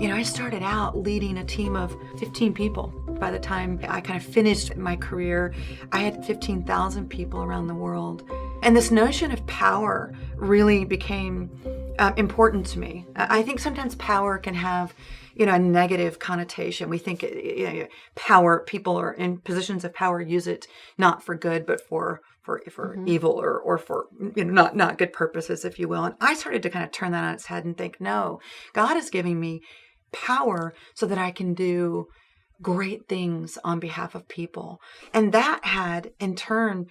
I started out leading a team of 15 people. By the time I kind of finished my career, I had 15,000 people around the world. And this notion of power really became important to me. I think sometimes power can have, a negative connotation. We think power, people are in positions of power use it not for good, but for evil or for not good purposes, if you will. And I started to kind of turn that on its head and think, no, God is giving me power so that I can do great things on behalf of people. And that had, in turn,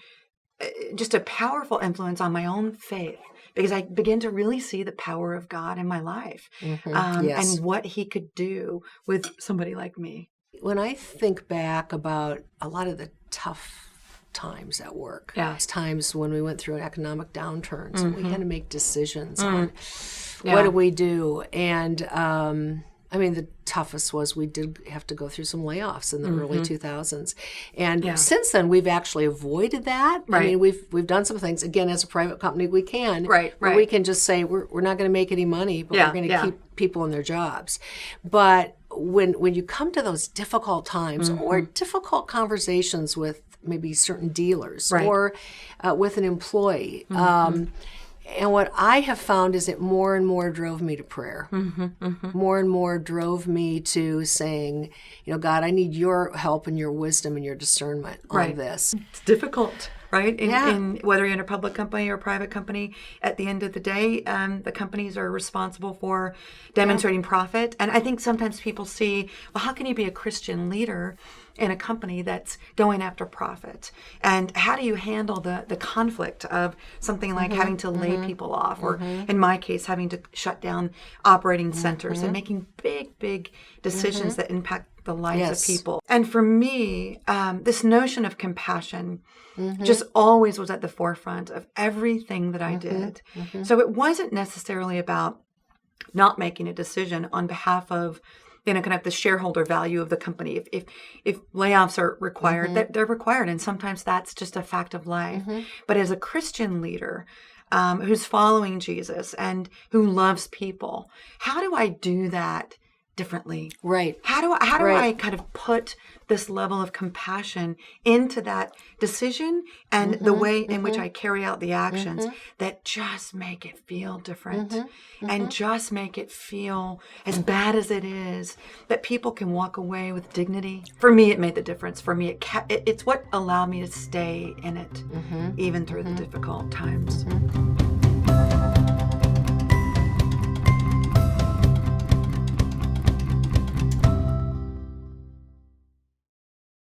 just a powerful influence on my own faith, because I began to really see the power of God in my life, Yes. and what he could do with somebody like me. When I think back about a lot of the tough times at work, times when we went through economic downturns, and we had to make decisions on what do we do. And the toughest was we did have to go through some layoffs in the early 2000s. And since then, we've actually avoided that. Right. I mean, we've done some things. Again, as a private company, we can. Right. We can just say, we're not going to make any money, but we're going to keep people in their jobs. But when you come to those difficult times or difficult conversations with maybe certain dealers or with an employee, and what I have found is it more and more drove me to prayer. More and more drove me to saying, God, I need your help and your wisdom and your discernment on this. It's difficult, right? In whether you're in a public company or a private company, at the end of the day, the companies are responsible for demonstrating profit. And I think sometimes people see, well, how can you be a Christian leader in a company that's going after profit? And how do you handle the conflict of something like having to lay people off, or in my case, having to shut down operating centers and making big decisions that impact the lives of people? And for me, this notion of compassion just always was at the forefront of everything that I did. So it wasn't necessarily about not making a decision on behalf of kind of the shareholder value of the company. If layoffs are required, they're required, and sometimes that's just a fact of life. But as a Christian leader who's following Jesus and who loves people, how do I do that differently? Right. How do I kind of put this level of compassion into that decision and the way in which I carry out the actions that just make it feel different and just make it feel, as bad as it is, that people can walk away with dignity? For me, it made the difference. For me, it's what allowed me to stay in it even through the difficult times.